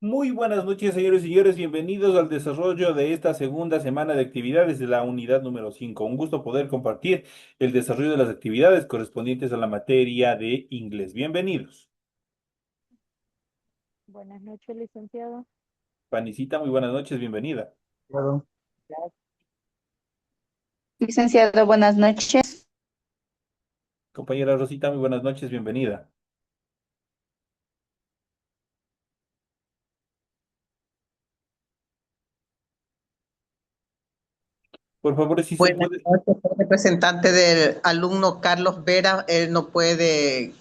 Muy buenas noches, señores y señores. Bienvenidos al desarrollo de esta segunda semana de actividades de la unidad número 5. Un gusto poder compartir el desarrollo de las actividades correspondientes a la materia de inglés. Bienvenidos. Buenas noches, licenciado. Panicita, muy buenas noches, bienvenida. Claro. Gracias. Licenciado, buenas noches. Compañera Rosita, muy buenas noches, bienvenida. Por favor, si se Buenas puede. noches, soy representante del alumno Carlos Vera. Él no puede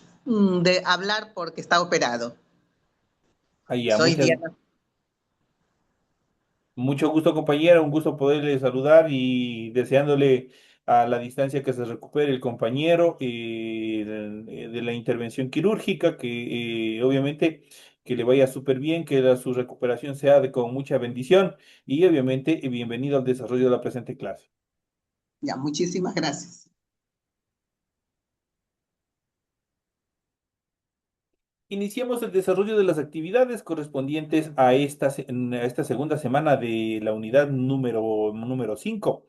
hablar porque está operado. Ahí ya, Soy Diana. mucho gusto, compañera, un gusto poderle saludar y deseándole a la distancia que se recupere el compañero de la intervención quirúrgica, que obviamente que le vaya súper bien, que su recuperación sea con mucha bendición y obviamente bienvenido al desarrollo de la presente clase. Ya, muchísimas gracias. Iniciemos el desarrollo de las actividades correspondientes a a esta segunda semana de la unidad número 5.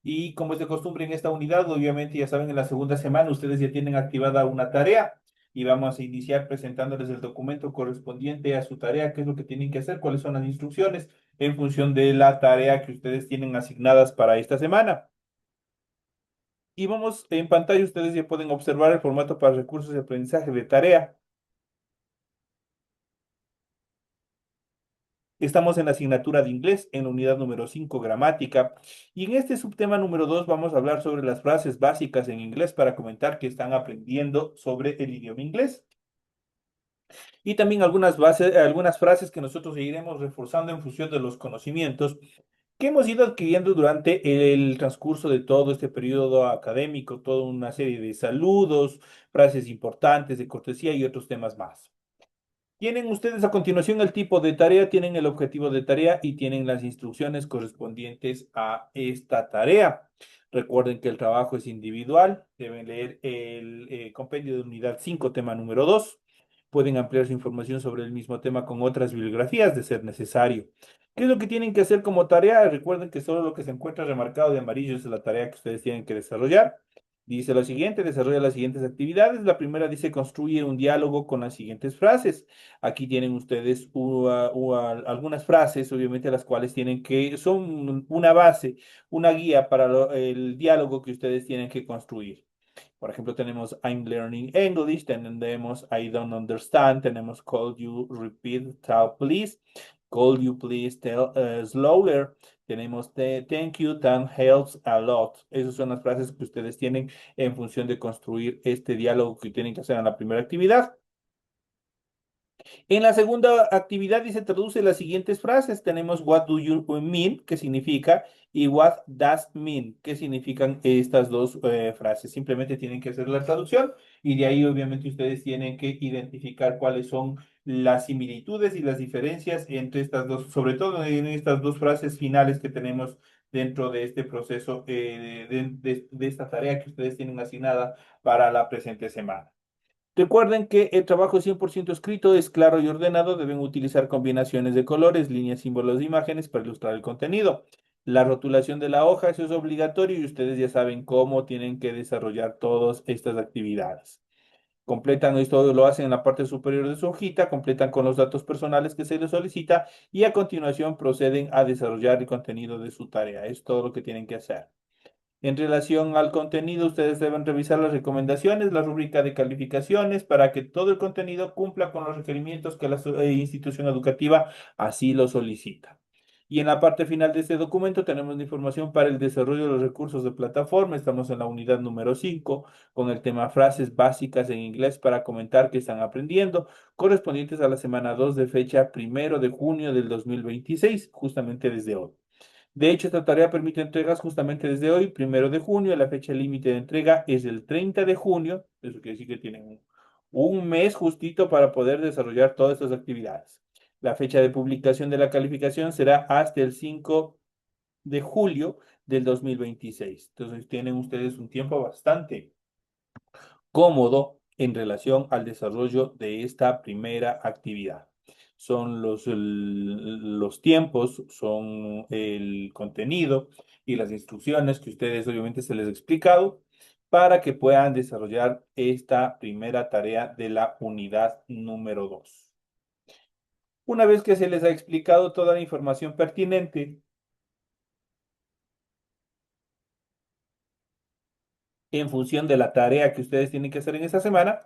Y como es de costumbre en esta unidad, obviamente ya saben, en la segunda semana ustedes ya tienen activada una tarea y vamos a iniciar presentándoles el documento correspondiente a su tarea, qué es lo que tienen que hacer, cuáles son las instrucciones en función de la tarea que ustedes tienen asignadas para esta semana. Y vamos en pantalla, ustedes ya pueden observar el formato para recursos de aprendizaje de tarea. Estamos en la asignatura de inglés, en la unidad número 5 gramática. Y en este subtema número 2 vamos a hablar sobre las frases básicas en inglés para comentar que están aprendiendo sobre el idioma inglés. Y también algunas frases que nosotros iremos reforzando en función de los conocimientos que hemos ido adquiriendo durante el transcurso de todo este periodo académico, toda una serie de saludos, frases importantes de cortesía y otros temas más. Tienen ustedes a continuación el tipo de tarea, tienen el objetivo de tarea y tienen las instrucciones correspondientes a esta tarea. Recuerden que el trabajo es individual, deben leer el compendio de unidad 5, tema número 2. Pueden ampliar su información sobre el mismo tema con otras bibliografías de ser necesario. ¿Qué es lo que tienen que hacer como tarea? Recuerden que solo lo que se encuentra remarcado de amarillo es la tarea que ustedes tienen que desarrollar. Dice lo siguiente, desarrolla las siguientes actividades. La primera dice construye un diálogo con las siguientes frases. Aquí tienen ustedes algunas frases, obviamente, las cuales son una base, una guía para el diálogo que ustedes tienen que construir. Por ejemplo, tenemos I'm learning English, tenemos I don't understand, tenemos could you repeat, tell please, could you please tell slower, tenemos thank you, that helps a lot. Esas son las frases que ustedes tienen en función de construir este diálogo que tienen que hacer en la primera actividad. En la segunda actividad y se traduce las siguientes frases. Tenemos what do you mean, que significa, y what does mean, que significan estas dos frases. Simplemente tienen que hacer la traducción y de ahí obviamente ustedes tienen que identificar cuáles son las similitudes y las diferencias entre estas dos, sobre todo en estas dos frases finales que tenemos dentro de este proceso, de esta tarea que ustedes tienen asignada para la presente semana. Recuerden que el trabajo 100% escrito es claro y ordenado. Deben utilizar combinaciones de colores, líneas, símbolos e imágenes para ilustrar el contenido. La rotulación de la hoja, eso es obligatorio y ustedes ya saben cómo tienen que desarrollar todas estas actividades. Completan esto, lo hacen en la parte superior de su hojita, completan con los datos personales que se les solicita y a continuación proceden a desarrollar el contenido de su tarea. Es todo lo que tienen que hacer. En relación al contenido, ustedes deben revisar las recomendaciones, la rúbrica de calificaciones para que todo el contenido cumpla con los requerimientos que la institución educativa así lo solicita. Y en la parte final de este documento tenemos la información para el desarrollo de los recursos de plataforma. Estamos en la unidad número 5 con el tema frases básicas en inglés para comentar que están aprendiendo, correspondientes a la semana 2 de fecha 1 de junio del 2026, justamente desde hoy. De hecho, esta tarea permite entregas justamente desde hoy, 1 de junio. La fecha límite de entrega es el 30 de junio. Eso quiere decir que tienen un mes justito para poder desarrollar todas estas actividades. La fecha de publicación de la calificación será hasta el 5 de julio del 2026. Entonces, tienen ustedes un tiempo bastante cómodo en relación al desarrollo de esta primera actividad. son los tiempos, son el contenido y las instrucciones que ustedes obviamente se les ha explicado para que puedan desarrollar esta primera tarea de la unidad número 2. Una vez que se les ha explicado toda la información pertinente en función de la tarea que ustedes tienen que hacer en esta semana,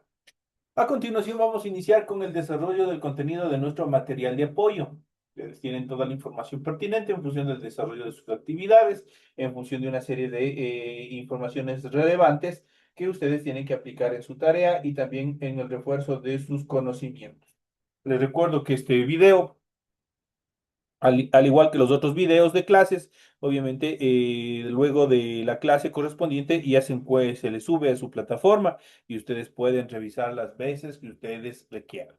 a continuación vamos a iniciar con el desarrollo del contenido de nuestro material de apoyo. Ustedes tienen toda la información pertinente en función del desarrollo de sus actividades, en función de una serie de informaciones relevantes que ustedes tienen que aplicar en su tarea y también en el refuerzo de sus conocimientos. Les recuerdo que este video, al igual que los otros videos de clases, obviamente luego de la clase correspondiente ya se le sube a su plataforma y ustedes pueden revisar las veces que ustedes requieran.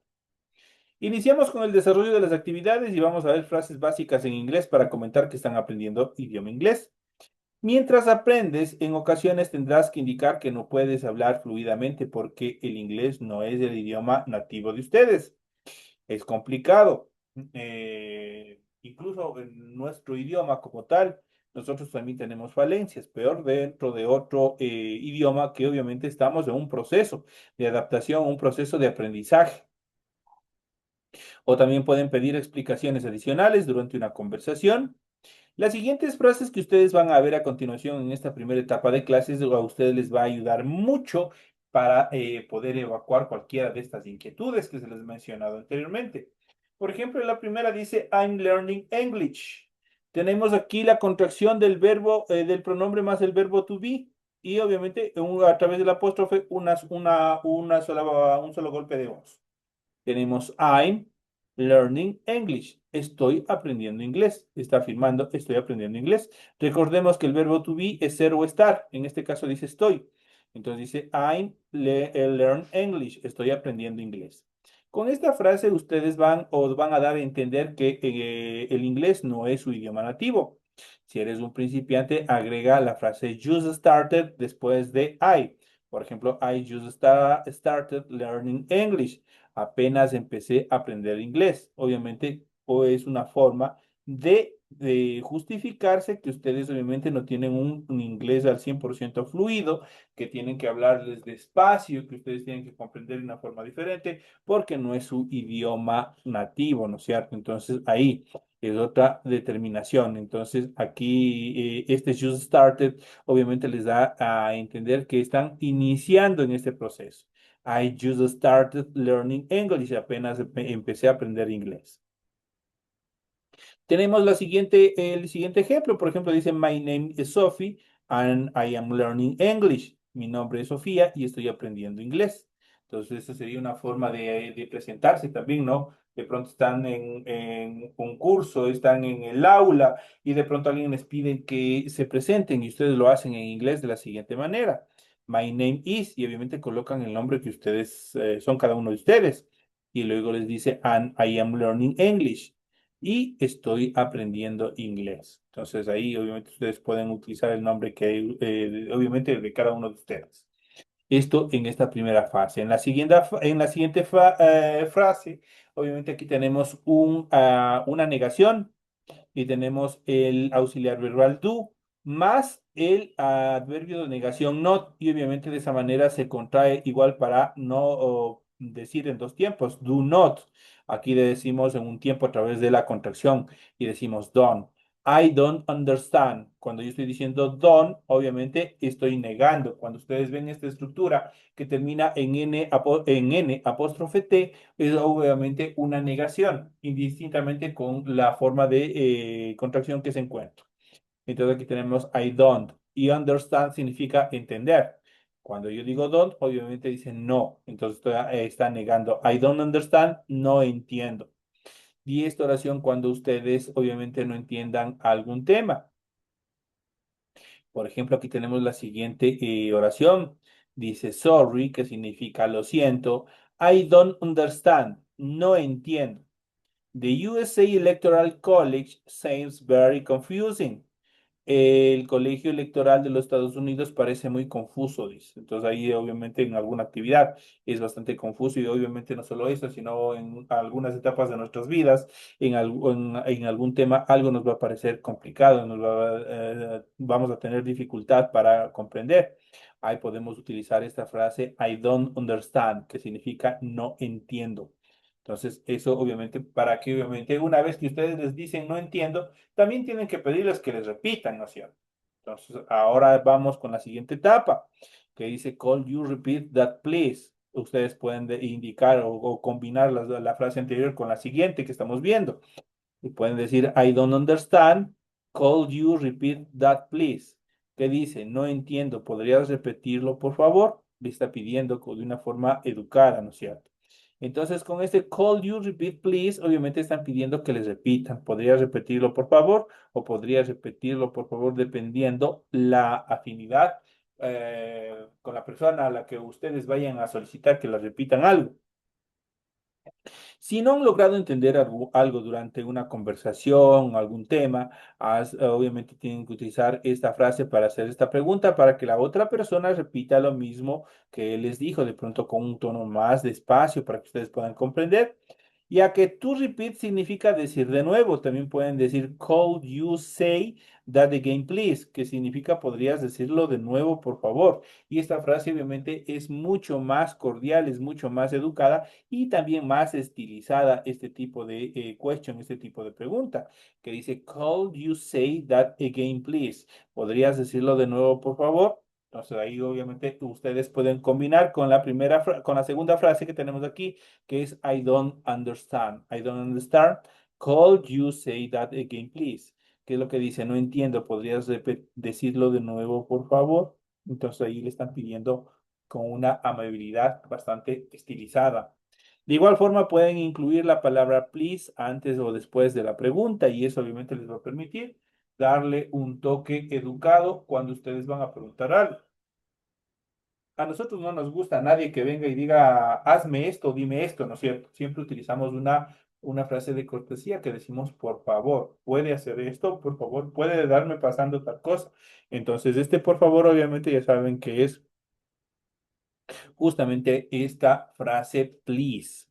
Iniciamos con el desarrollo de las actividades y vamos a ver frases básicas en inglés para comentar que están aprendiendo idioma inglés. Mientras aprendes, en ocasiones tendrás que indicar que no puedes hablar fluidamente porque el inglés no es el idioma nativo de ustedes. Es complicado. Incluso en nuestro idioma como tal, nosotros también tenemos falencias, peor dentro de otro idioma que obviamente estamos en un proceso de adaptación, un proceso de aprendizaje. O también pueden pedir explicaciones adicionales durante una conversación. Las siguientes frases que ustedes van a ver a continuación en esta primera etapa de clases a ustedes les va a ayudar mucho para poder evacuar cualquiera de estas inquietudes que se les he mencionado anteriormente. Por ejemplo, la primera dice I'm learning English. Tenemos aquí la contracción del verbo, del pronombre más el verbo to be y obviamente a través del apóstrofe un solo golpe de voz. Tenemos I'm learning English. Estoy aprendiendo inglés. Está afirmando estoy aprendiendo inglés. Recordemos que el verbo to be es ser o estar. En este caso dice estoy. Entonces dice learn English. Estoy aprendiendo inglés. Con esta frase ustedes os van a dar a entender que el inglés no es su idioma nativo. Si eres un principiante, agrega la frase just started después de I. Por ejemplo, I just started learning English. Apenas empecé a aprender inglés. Obviamente, o es una forma de justificarse que ustedes obviamente no tienen un inglés al 100% fluido, que tienen que hablarles despacio, que ustedes tienen que comprender de una forma diferente, porque no es su idioma nativo, ¿no es cierto? Entonces, ahí es otra determinación. Entonces, aquí este just started obviamente les da a entender que están iniciando en este proceso. I just started learning English. Apenas empecé a aprender inglés. Tenemos el siguiente ejemplo. Por ejemplo, dice, My name is Sophie and I am learning English. Mi nombre es Sofía y estoy aprendiendo inglés. Entonces, esa sería una forma de presentarse también, ¿no? De pronto están en un curso, están en el aula y de pronto alguien les pide que se presenten y ustedes lo hacen en inglés de la siguiente manera. My name is, y obviamente colocan el nombre que ustedes son cada uno de ustedes. Y luego les dice, and I am learning English y estoy aprendiendo inglés. Entonces ahí obviamente ustedes pueden utilizar el nombre que hay, obviamente de cada uno de ustedes. Esto en esta primera fase. En la siguiente frase, obviamente aquí tenemos una negación y tenemos el auxiliar verbal do más el adverbio de negación not y obviamente de esa manera se contrae igual para no decir en dos tiempos, do not. Aquí le decimos en un tiempo a través de la contracción y decimos don't. I don't understand. Cuando yo estoy diciendo don't, obviamente estoy negando. Cuando ustedes ven esta estructura que termina en N apóstrofe T, es obviamente una negación, indistintamente con la forma de contracción que se encuentra. Entonces aquí tenemos I don't y understand significa entender. Cuando yo digo don't, obviamente dice no. Entonces está negando. I don't understand, no entiendo. Y esta oración cuando ustedes obviamente no entiendan algún tema. Por ejemplo, aquí tenemos la siguiente oración. Dice sorry, que significa lo siento. I don't understand, no entiendo. The USA Electoral College seems very confusing. El colegio electoral de los Estados Unidos parece muy confuso, dice. Entonces ahí obviamente en alguna actividad es bastante confuso y obviamente no solo eso, sino en algunas etapas de nuestras vidas, en algún tema algo nos va a parecer complicado, vamos a tener dificultad para comprender. Ahí podemos utilizar esta frase I don't understand, que significa no entiendo. Entonces, eso obviamente, para que obviamente una vez que ustedes les dicen no entiendo, también tienen que pedirles que les repitan, ¿no es cierto? Entonces, ahora vamos con la siguiente etapa, que dice, call you repeat that, please. Ustedes pueden indicar o combinar la frase anterior con la siguiente que estamos viendo. Y pueden decir, I don't understand, call you repeat that, please. ¿Qué dice? No entiendo, ¿podrías repetirlo, por favor? Le está pidiendo de una forma educada, ¿no es cierto? Entonces, con este call you repeat, please, obviamente están pidiendo que les repitan. ¿Podrías repetirlo, por favor? O podrías repetirlo, por favor, dependiendo la afinidad con la persona a la que ustedes vayan a solicitar que les repitan algo. Si no han logrado entender algo durante una conversación o algún tema, obviamente tienen que utilizar esta frase para hacer esta pregunta para que la otra persona repita lo mismo que él les dijo, de pronto con un tono más despacio para que ustedes puedan comprender. Ya que to repeat significa decir de nuevo, también pueden decir could you say that again please, que significa podrías decirlo de nuevo por favor. Y esta frase obviamente es mucho más cordial, es mucho más educada y también más estilizada este tipo de question, este tipo de pregunta, que dice could you say that again please, podrías decirlo de nuevo por favor. Entonces ahí obviamente ustedes pueden combinar con con la segunda frase que tenemos aquí, que es I don't understand. I don't understand. Could you say that again, please? ¿Qué es lo que dice? No entiendo. ¿Podrías decirlo de nuevo, por favor? Entonces ahí le están pidiendo con una amabilidad bastante estilizada. De igual forma pueden incluir la palabra please antes o después de la pregunta y eso obviamente les va a permitir darle un toque educado cuando ustedes van a preguntar algo. A nosotros no nos gusta nadie que venga y diga, hazme esto, dime esto, ¿no es cierto? Siempre utilizamos una frase de cortesía que decimos, por favor, puede hacer esto, por favor, puede darme pasando tal cosa. Entonces, este por favor, obviamente ya saben que es justamente esta frase, please.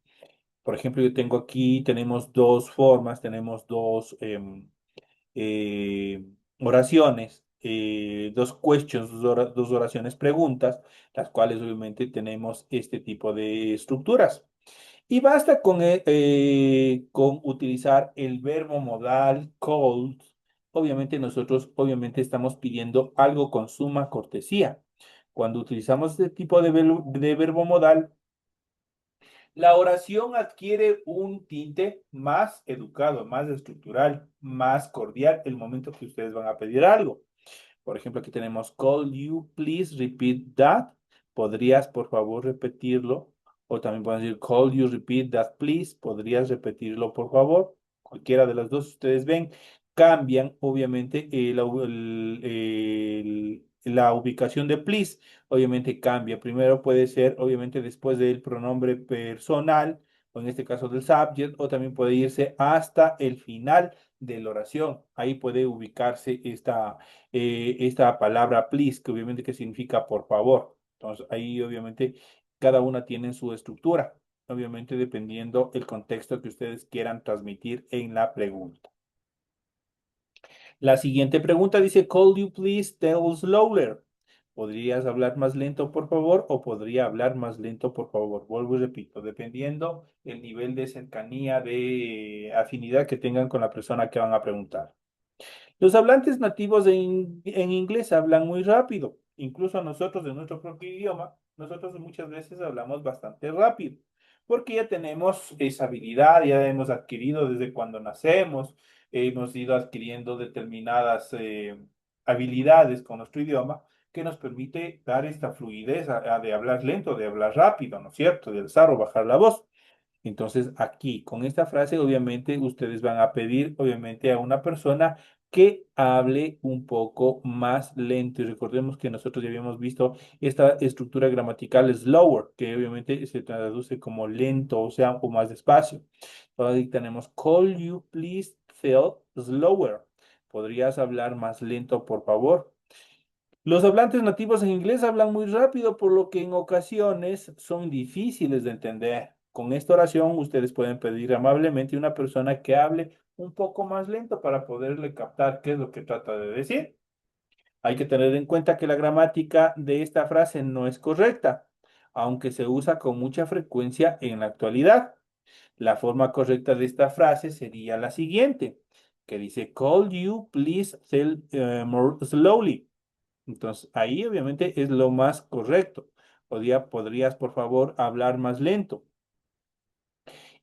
Por ejemplo, yo tengo aquí, tenemos dos formas, tenemos eh, oraciones, dos questions, dos oraciones preguntas, las cuales obviamente tenemos este tipo de estructuras. Y basta con utilizar el verbo modal called. Obviamente nosotros obviamente estamos pidiendo algo con suma cortesía. Cuando utilizamos este tipo de verbo modal, la oración adquiere un tinte más educado, más estructural, más cordial el momento que ustedes van a pedir algo. Por ejemplo, aquí tenemos, call you please repeat that. ¿Podrías, por favor, repetirlo? O también pueden decir, call you repeat that, please. ¿Podrías repetirlo, por favor? Cualquiera de las dos ustedes ven, cambian, obviamente, la ubicación de please. Obviamente cambia. Primero puede ser, obviamente, después del pronombre personal, o en este caso del subject, o también puede irse hasta el final de la oración. Ahí puede ubicarse esta palabra please, que obviamente que significa por favor. Entonces, ahí obviamente cada una tiene su estructura, obviamente dependiendo el contexto que ustedes quieran transmitir en la pregunta. La siguiente pregunta dice, could you please tell slower? ¿Podrías hablar más lento, por favor? ¿O podría hablar más lento, por favor? Vuelvo y repito, dependiendo el nivel de cercanía, de afinidad que tengan con la persona que van a preguntar. Los hablantes nativos en inglés hablan muy rápido. Incluso nosotros de nuestro propio idioma, nosotros muchas veces hablamos bastante rápido, porque ya tenemos esa habilidad, ya hemos adquirido desde cuando nacemos, hemos ido adquiriendo determinadas habilidades con nuestro idioma que nos permite dar esta fluidez de hablar lento, de hablar rápido, ¿no es cierto? De alzar o bajar la voz. Entonces, aquí, con esta frase, obviamente, ustedes van a pedir, obviamente, a una persona que hable un poco más lento. Y recordemos que nosotros ya habíamos visto esta estructura gramatical slower, que obviamente se traduce como lento, o sea, o más despacio. Ahora ahí tenemos, call you please tell slower. ¿Podrías hablar más lento, por favor? Los hablantes nativos en inglés hablan muy rápido, por lo que en ocasiones son difíciles de entender. Con esta oración, ustedes pueden pedir amablemente a una persona que hable un poco más lento para poderle captar qué es lo que trata de decir. Hay que tener en cuenta que la gramática de esta frase no es correcta, aunque se usa con mucha frecuencia en la actualidad. La forma correcta de esta frase sería la siguiente, que dice, Call you please tell more slowly. Entonces, ahí obviamente es lo más correcto. Podrías, por favor, hablar más lento.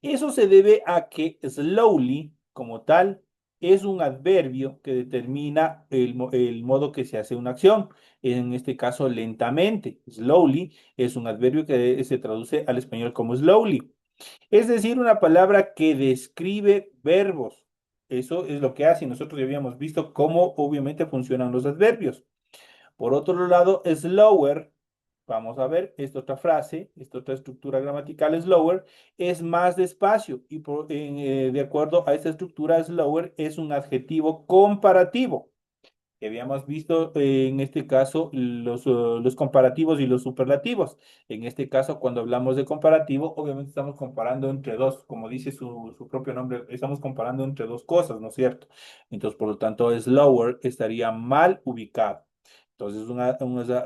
Eso se debe a que slowly, como tal, es un adverbio que determina el modo que se hace una acción. En este caso, lentamente. Slowly es un adverbio que se traduce al español como slowly. Es decir, una palabra que describe verbos. Eso es lo que hace. Nosotros ya habíamos visto cómo obviamente funcionan los adverbios. Por otro lado, slower, vamos a ver, esta otra frase, esta otra estructura gramatical, slower, es más despacio y de acuerdo a esta estructura, slower es un adjetivo comparativo. Que habíamos visto en este caso los comparativos y los superlativos. En este caso, cuando hablamos de comparativo, obviamente estamos comparando entre dos, como dice su propio nombre, estamos comparando entre dos cosas, ¿no es cierto? Entonces, por lo tanto, slower estaría mal ubicado. Entonces,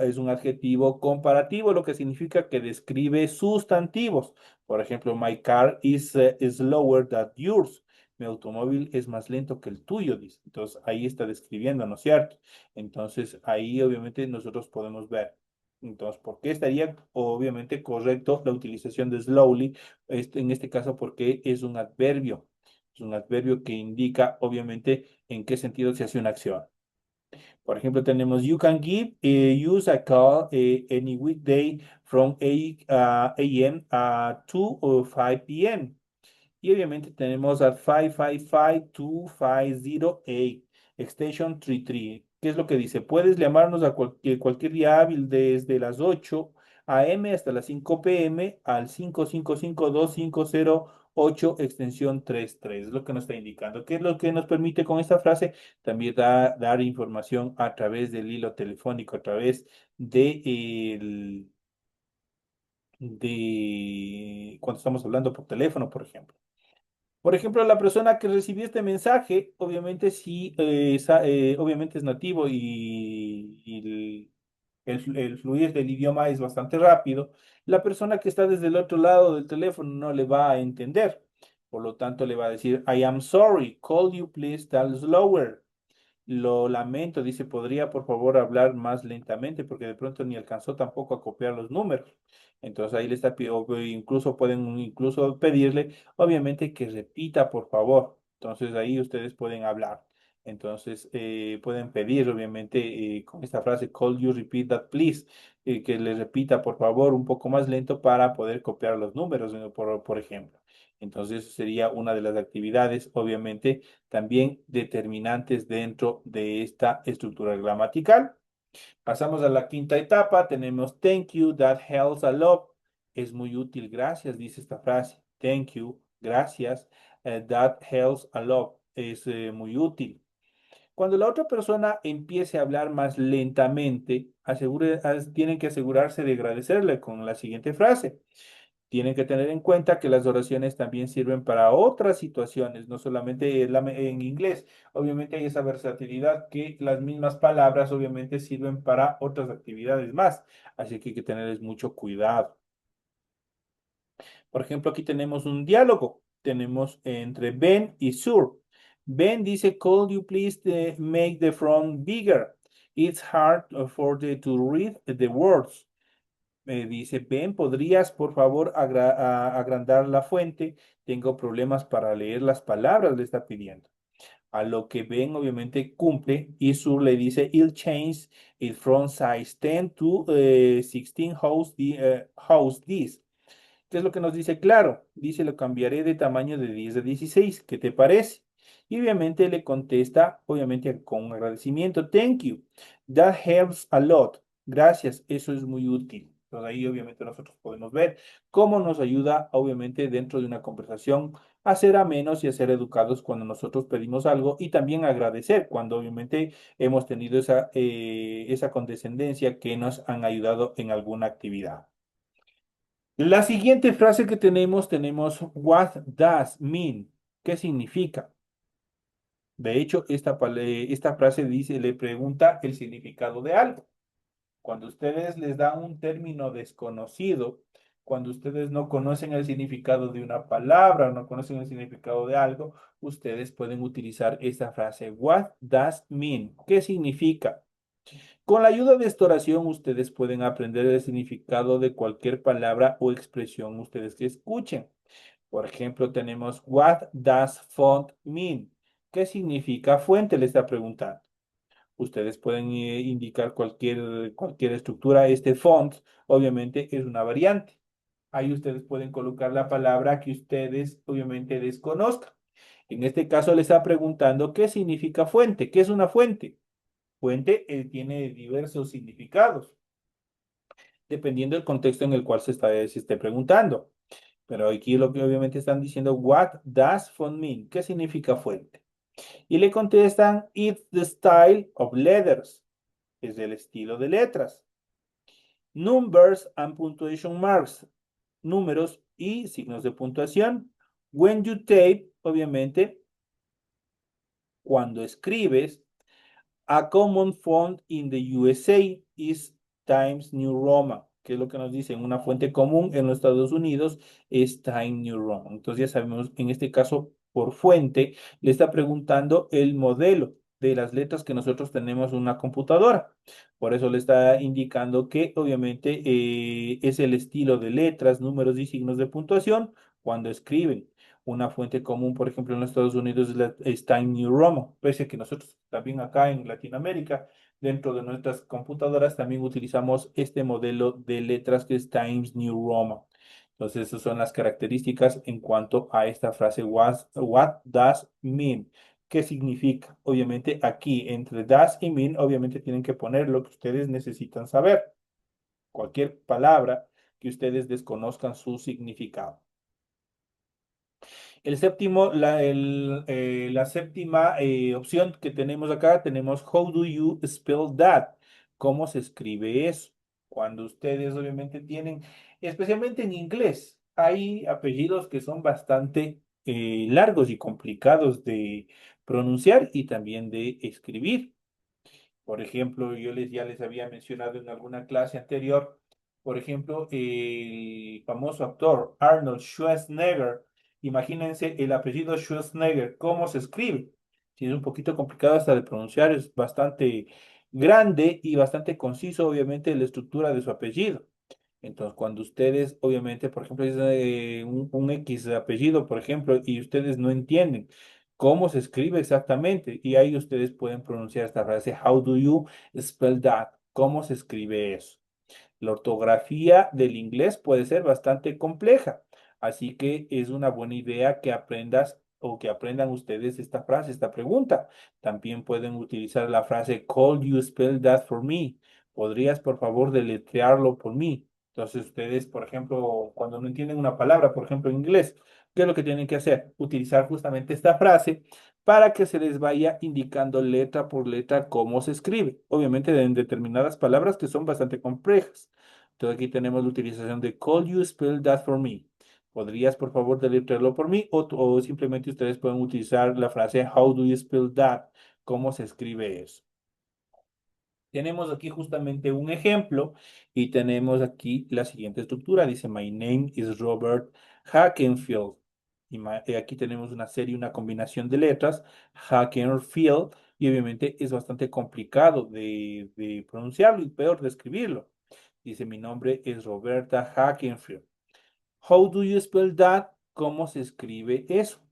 es un adjetivo comparativo, lo que significa que describe sustantivos. Por ejemplo, my car is slower than yours. Mi automóvil es más lento que el tuyo, dice. Entonces, ahí está describiendo, ¿no es cierto? Entonces, ahí obviamente nosotros podemos ver. Entonces, ¿por qué estaría obviamente correcto la utilización de slowly? En este caso, porque es un adverbio. Es un adverbio que indica obviamente en qué sentido se hace una acción. Por ejemplo, tenemos you can use a call any weekday from 8 a.m. a 2 or 5 p.m. Y obviamente tenemos a 555-250-8, extension 33. ¿Qué es lo que dice? Puedes llamarnos a cualquier día hábil desde las 8 a.m. hasta las 5 p.m. al 555-250-8, extensión 33. Es lo que nos está indicando. ¿Qué es lo que nos permite con esta frase? También dar información a través del hilo telefónico, a través de cuando estamos hablando por teléfono, por ejemplo. Por ejemplo, la persona que recibió este mensaje, obviamente sí, obviamente es nativo y el fluir del idioma es bastante rápido. La persona que está desde el otro lado del teléfono no le va a entender. Por lo tanto, le va a decir, I am sorry, call you please tell slower. Lo lamento, dice, podría por favor hablar más lentamente porque de pronto ni alcanzó tampoco a copiar los números. Entonces ahí le está pidiendo, incluso pueden incluso pedirle, obviamente, que repita por favor. Entonces ahí ustedes pueden hablar. Entonces pueden pedir, obviamente, con esta frase, call you repeat that please, que le repita por favor un poco más lento para poder copiar los números, por ejemplo. Entonces sería una de las actividades, obviamente también determinantes dentro de esta estructura gramatical. Pasamos a la quinta etapa, tenemos thank you, that helps a lot. Es muy útil, gracias, dice esta frase. Thank you, gracias, that helps a lot. Es muy útil. Cuando la otra persona empiece a hablar más lentamente, tienen que asegurarse de agradecerle con la siguiente frase. Tienen que tener en cuenta que las oraciones también sirven para otras situaciones, no solamente en inglés. Obviamente hay esa versatilidad que las mismas palabras obviamente sirven para otras actividades más. Así que hay que tener mucho cuidado. Por ejemplo, aquí tenemos un diálogo. Tenemos entre Ben y Sur. Ben dice, could you please make the font bigger? It's hard to read the words. Dice, Ben, ¿podrías por favor agrandar la fuente? Tengo problemas para leer las palabras, le está pidiendo. A lo que Ben obviamente cumple y Sur le dice, I'll change it from size 10 to 16 house this. ¿Qué es lo que nos dice? Claro, dice, lo cambiaré de tamaño de 10 a 16. ¿Qué te parece? Y obviamente le contesta, obviamente con un agradecimiento, thank you. That helps a lot. Gracias, eso es muy útil. Entonces ahí obviamente nosotros podemos ver cómo nos ayuda, obviamente, dentro de una conversación a ser amenos y a ser educados cuando nosotros pedimos algo y también agradecer cuando obviamente hemos tenido esa condescendencia que nos han ayudado en alguna actividad. La siguiente frase que tenemos what does mean, ¿qué significa? De hecho, esta frase dice, le pregunta el significado de algo. Cuando ustedes les dan un término desconocido, cuando ustedes no conocen el significado de una palabra, no conocen el significado de algo, ustedes pueden utilizar esta frase, what does mean? ¿Qué significa? Con la ayuda de esta oración, ustedes pueden aprender el significado de cualquier palabra o expresión ustedes que escuchen. Por ejemplo, tenemos what does font mean? ¿Qué significa fuente? Le está preguntando. Ustedes pueden indicar cualquier estructura. Este font, obviamente, es una variante. Ahí ustedes pueden colocar la palabra que ustedes, obviamente, desconozcan. En este caso, le está preguntando qué significa fuente. ¿Qué es una fuente? Fuente tiene diversos significados, dependiendo del contexto en el cual se esté preguntando. Pero aquí lo que obviamente están diciendo, what does font mean? ¿Qué significa fuente? Y le contestan, it's the style of letters. Es el estilo de letras. Numbers and punctuation marks. Números y signos de puntuación. When you type, obviamente, cuando escribes, a common font in the USA is Times New Roman, que es lo que nos dicen, una fuente común en los Estados Unidos es Times New Roman. Entonces ya sabemos, en este caso, por fuente, le está preguntando el modelo de las letras que nosotros tenemos en una computadora. Por eso le está indicando que obviamente es el estilo de letras, números y signos de puntuación cuando escriben. Una fuente común, por ejemplo, en los Estados Unidos es Times New Roman, pese a que nosotros también acá en Latinoamérica, dentro de nuestras computadoras, también utilizamos este modelo de letras que es Times New Roman. Entonces, esas son las características en cuanto a esta frase, what does mean? ¿Qué significa? Obviamente, aquí entre does y mean, obviamente tienen que poner lo que ustedes necesitan saber. Cualquier palabra que ustedes desconozcan su significado. El séptimo, la séptima opción que tenemos acá, tenemos how do you spell that? ¿Cómo se escribe eso? Cuando ustedes obviamente tienen, especialmente en inglés, hay apellidos que son bastante largos y complicados de pronunciar y también de escribir. Por ejemplo, ya les había mencionado en alguna clase anterior, por ejemplo, el famoso actor Arnold Schwarzenegger. Imagínense el apellido Schwarzenegger, ¿cómo se escribe? Sí, es un poquito complicado hasta de pronunciar, es bastante grande y bastante conciso, obviamente, la estructura de su apellido. Entonces, cuando ustedes, obviamente, por ejemplo, es un X apellido, por ejemplo, y ustedes no entienden cómo se escribe exactamente, y ahí ustedes pueden pronunciar esta frase, how do you spell that? ¿Cómo se escribe eso? La ortografía del inglés puede ser bastante compleja, así que es una buena idea que aprendas o que aprendan ustedes esta frase, esta pregunta. También pueden utilizar la frase, could you spell that for me? ¿Podrías, por favor, deletrearlo por mí? Entonces, ustedes, por ejemplo, cuando no entienden una palabra, por ejemplo, en inglés, ¿qué es lo que tienen que hacer? Utilizar justamente esta frase para que se les vaya indicando letra por letra cómo se escribe. Obviamente en determinadas palabras que son bastante complejas. Entonces aquí tenemos la utilización de could you spell that for me? ¿Podrías por favor deletrearlo por mí? O simplemente ustedes pueden utilizar la frase how do you spell that? ¿Cómo se escribe eso? Tenemos aquí justamente un ejemplo y tenemos aquí la siguiente estructura. Dice, my name is Robert Hackenfield. Y aquí tenemos una serie, una combinación de letras, Hackenfield, y obviamente es bastante complicado de pronunciarlo y peor de escribirlo. Dice, mi nombre es Roberta Hackenfield. How do you spell that? ¿Cómo se escribe eso?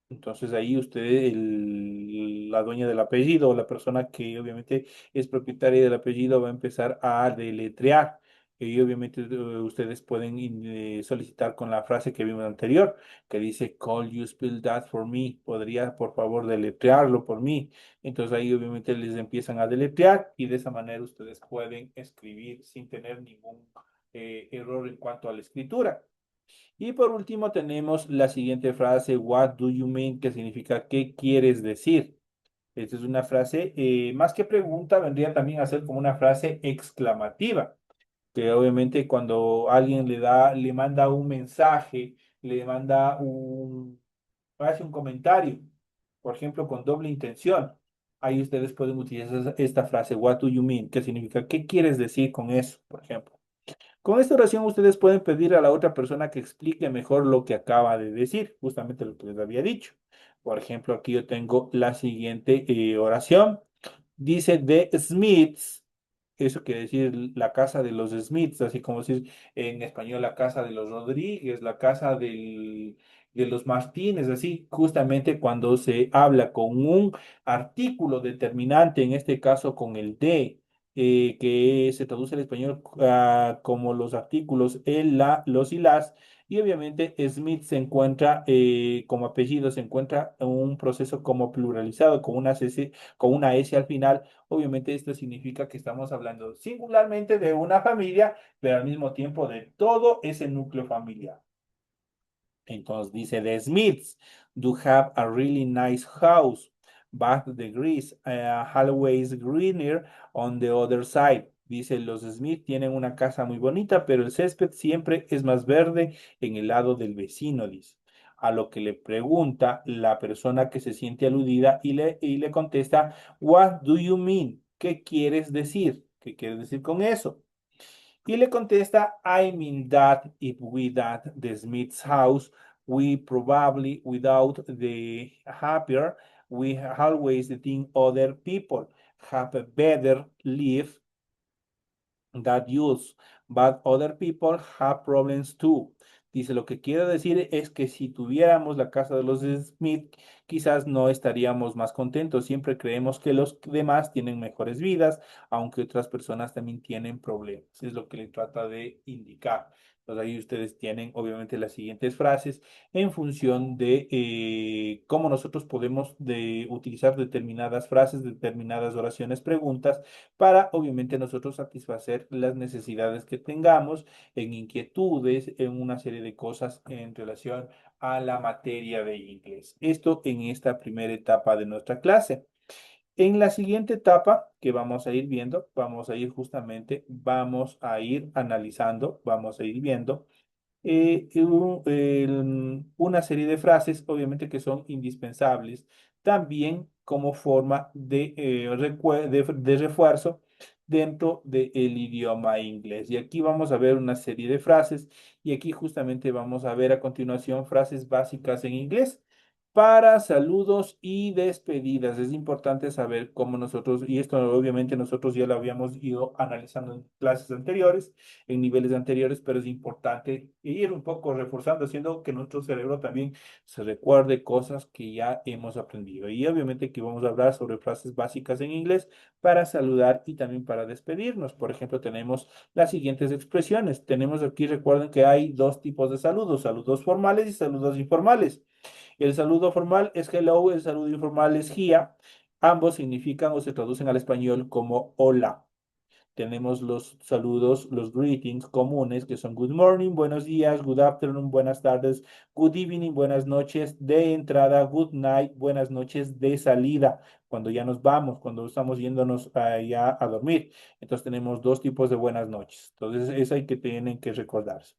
Entonces ahí usted, la dueña del apellido o la persona que obviamente es propietaria del apellido va a empezar a deletrear. Y obviamente ustedes pueden solicitar con la frase que vimos anterior, que dice, Could you spell that for me? ¿Podría, por favor, deletrearlo por mí? Entonces ahí obviamente les empiezan a deletrear y de esa manera ustedes pueden escribir sin tener ningún error en cuanto a la escritura. Y por último tenemos la siguiente frase, what do you mean, que significa ¿qué quieres decir? Esta es una frase, más que pregunta, vendría también a ser como una frase exclamativa, que obviamente cuando alguien le manda un mensaje, le manda hace un comentario, por ejemplo, con doble intención, ahí ustedes pueden utilizar esta frase, what do you mean, que significa ¿qué quieres decir con eso? Por ejemplo. Con esta oración ustedes pueden pedir a la otra persona que explique mejor lo que acaba de decir, justamente lo que les había dicho. Por ejemplo, aquí yo tengo la siguiente oración. Dice The Smiths, eso quiere decir la casa de los Smiths, así como decir en español la casa de los Rodríguez, la casa de los Martínez, así justamente cuando se habla con un artículo determinante, en este caso con el de que se traduce al español como los artículos el, la, los y las. Y obviamente Smith se encuentra como apellido, se encuentra en un proceso como pluralizado, con una S al final. Obviamente esto significa que estamos hablando singularmente de una familia, pero al mismo tiempo de todo ese núcleo familiar. Entonces dice, the Smiths do have a really nice house, but the grass always greener on the other side. Dice, los Smith tienen una casa muy bonita, pero el césped siempre es más verde en el lado del vecino, dice. A lo que le pregunta la persona que se siente aludida y le contesta, what do you mean? ¿Qué quieres decir? ¿Qué quieres decir con eso? Y le contesta, I mean that if we that the Smith's house, we probably without the happier, we always think other people have a better life that use, but other people have problems too. Dice, lo que quiero decir es que si tuviéramos la casa de los Smith, quizás no estaríamos más contentos. Siempre creemos que los demás tienen mejores vidas, aunque otras personas también tienen problemas. Es lo que le trata de indicar. Entonces ahí ustedes tienen obviamente las siguientes frases en función de cómo nosotros podemos utilizar determinadas frases, determinadas oraciones, preguntas para obviamente nosotros satisfacer las necesidades que tengamos en inquietudes, en una serie de cosas en relación a la materia de inglés. Esto en esta primera etapa de nuestra clase. En la siguiente etapa que vamos a ir viendo, vamos a ir analizando, vamos a ir viendo una serie de frases, obviamente que son indispensables, también como forma de refuerzo dentro del idioma inglés. Y aquí vamos a ver una serie de frases y aquí justamente vamos a ver a continuación frases básicas en inglés. Para saludos y despedidas, es importante saber cómo nosotros, y esto obviamente nosotros ya lo habíamos ido analizando en clases anteriores, en niveles anteriores, pero es importante ir un poco reforzando, haciendo que nuestro cerebro también se recuerde cosas que ya hemos aprendido. Y obviamente que vamos a hablar sobre frases básicas en inglés para saludar y también para despedirnos. Por ejemplo, tenemos las siguientes expresiones. Tenemos aquí, recuerden que hay dos tipos de saludos, saludos formales y saludos informales. El saludo formal es hello, el saludo informal es here. Ambos significan o se traducen al español como hola. Tenemos los saludos, los greetings comunes que son good morning, buenos días, good afternoon, buenas tardes, good evening, buenas noches de entrada, good night, buenas noches de salida, cuando ya nos vamos, cuando estamos yéndonos ya a dormir. Entonces tenemos dos tipos de buenas noches. Entonces eso hay que tienen que recordarse.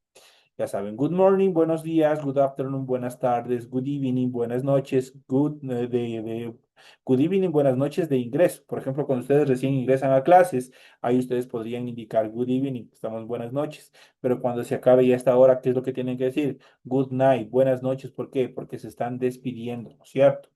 Ya saben, good morning, buenos días, good afternoon, buenas tardes, good evening, buenas noches, good evening, buenas noches de ingreso. Por ejemplo, cuando ustedes recién ingresan a clases, ahí ustedes podrían indicar good evening, estamos buenas noches. Pero cuando se acabe ya esta hora, ¿qué es lo que tienen que decir? Good night, buenas noches. ¿Por qué? Porque se están despidiendo, ¿no es cierto?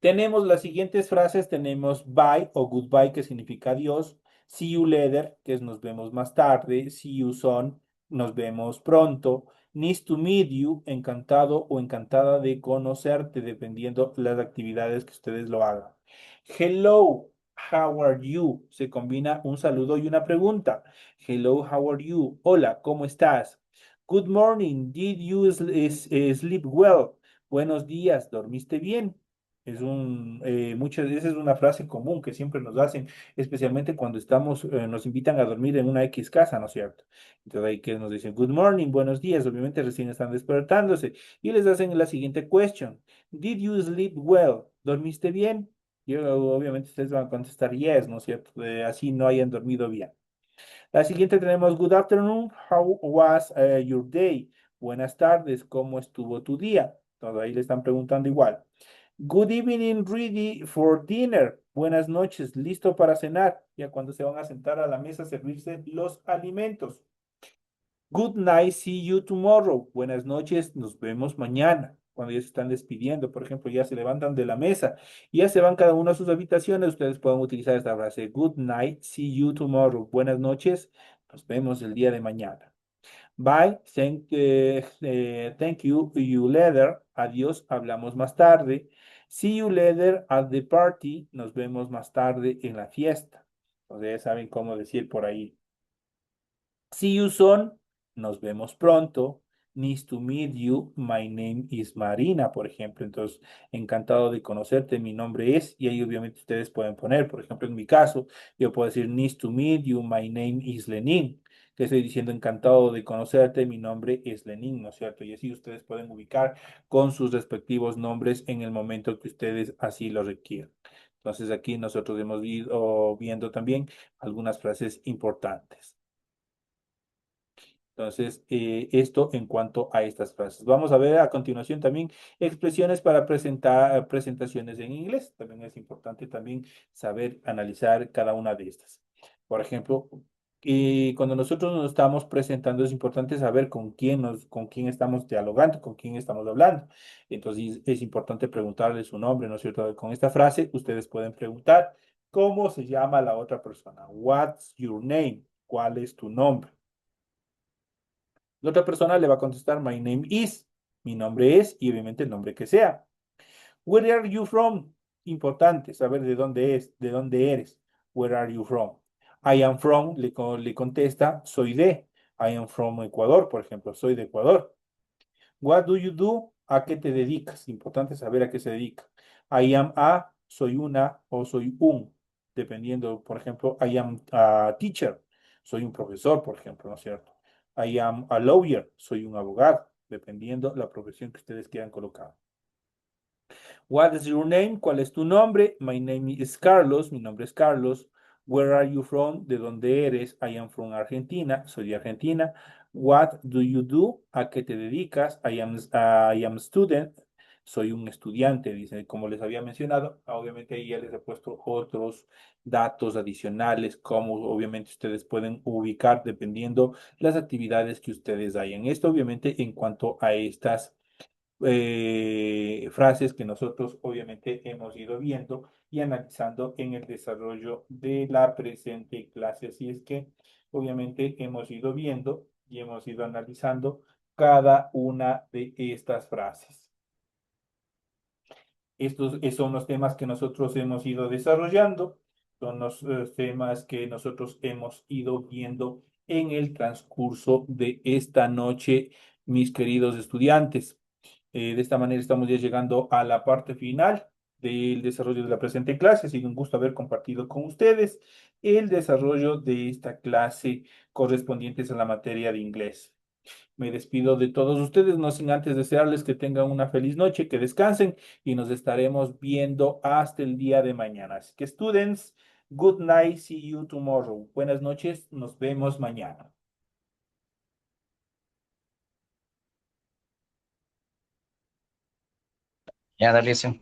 Tenemos las siguientes frases, tenemos bye o goodbye, que significa adiós, see you later, que es nos vemos más tarde, see you soon, nos vemos pronto, nice to meet you, encantado o encantada de conocerte, dependiendo las actividades que ustedes lo hagan. Hello, how are you? Se combina un saludo y una pregunta. Hello, how are you? Hola, ¿cómo estás? Good morning, did you sleep well? Buenos días, ¿dormiste bien? Esa es una frase común que siempre nos hacen, especialmente cuando nos invitan a dormir en una X casa, ¿no es cierto? Entonces ahí que nos dicen, good morning, buenos días, obviamente recién están despertándose, y les hacen la siguiente question, did you sleep well? ¿Dormiste bien? Y obviamente ustedes van a contestar yes, ¿no es cierto? Así no hayan dormido bien. La siguiente tenemos good afternoon, how was your day? Buenas tardes, ¿cómo estuvo tu día? Todo ahí le están preguntando igual. Good evening, ready for dinner. Buenas noches, listo para cenar. Ya cuando se van a sentar a la mesa a servirse los alimentos. Good night, see you tomorrow. Buenas noches, nos vemos mañana. Cuando ya se están despidiendo, por ejemplo, ya se levantan de la mesa y ya se van cada uno a sus habitaciones, ustedes pueden utilizar esta frase. Good night, see you tomorrow. Buenas noches, nos vemos el día de mañana. Bye, thank you, you later. Adiós, hablamos más tarde. See you later at the party. Nos vemos más tarde en la fiesta. Ustedes saben cómo decir por ahí. See you soon. Nos vemos pronto. Nice to meet you. My name is Marina, por ejemplo. Entonces, encantado de conocerte. Mi nombre es, y ahí obviamente ustedes pueden poner, por ejemplo, en mi caso, yo puedo decir nice to meet you. My name is Lenin. Que estoy diciendo encantado de conocerte. Mi nombre es Lenin, ¿no es cierto? Y así ustedes pueden ubicar con sus respectivos nombres en el momento que ustedes así lo requieran. Entonces, aquí nosotros hemos ido viendo también algunas frases importantes. Entonces, esto en cuanto a estas frases. Vamos a ver a continuación también expresiones para presentar presentaciones en inglés. También es importante también saber analizar cada una de estas. Por ejemplo, cuando nosotros nos estamos presentando, es importante saber con quién estamos dialogando, con quién estamos hablando. Entonces, es importante preguntarle su nombre, ¿no es cierto? Con esta frase, ustedes pueden preguntar, ¿cómo se llama la otra persona? What's your name? ¿Cuál es tu nombre? La otra persona le va a contestar, my name is, mi nombre es, y obviamente el nombre que sea. Where are you from? Importante saber de dónde eres. Where are you from? I am from, le contesta, soy de. I am from Ecuador, por ejemplo, soy de Ecuador. What do you do? ¿A qué te dedicas? Importante saber a qué se dedica. I am a, soy una o soy un. Dependiendo, por ejemplo, I am a teacher. Soy un profesor, por ejemplo, ¿no es cierto? I am a lawyer. Soy un abogado. Dependiendo la profesión que ustedes quieran colocar. What is your name? ¿Cuál es tu nombre? My name is Carlos. Mi nombre es Carlos. Where are you from? ¿De dónde eres? I am from Argentina. Soy de Argentina. What do you do? ¿A qué te dedicas? I am student. Soy un estudiante, dice, como les había mencionado. Obviamente ahí ya les he puesto otros datos adicionales, como obviamente ustedes pueden ubicar dependiendo las actividades que ustedes hayan. Esto obviamente en cuanto a estas frases que nosotros obviamente hemos ido viendo y analizando en el desarrollo de la presente clase. Así es que obviamente hemos ido viendo y hemos ido analizando cada una de estas frases. Estos son los temas que nosotros hemos ido desarrollando, son los temas que nosotros hemos ido viendo en el transcurso de esta noche, mis queridos estudiantes. De esta manera estamos ya llegando a la parte final del desarrollo de la presente clase. Ha sido un gusto haber compartido con ustedes el desarrollo de esta clase correspondientes a la materia de inglés. Me despido de todos ustedes, no sin antes desearles que tengan una feliz noche, que descansen y nos estaremos viendo hasta el día de mañana. Así que, students, good night, see you tomorrow. Buenas noches, nos vemos mañana. Ya, dale eso.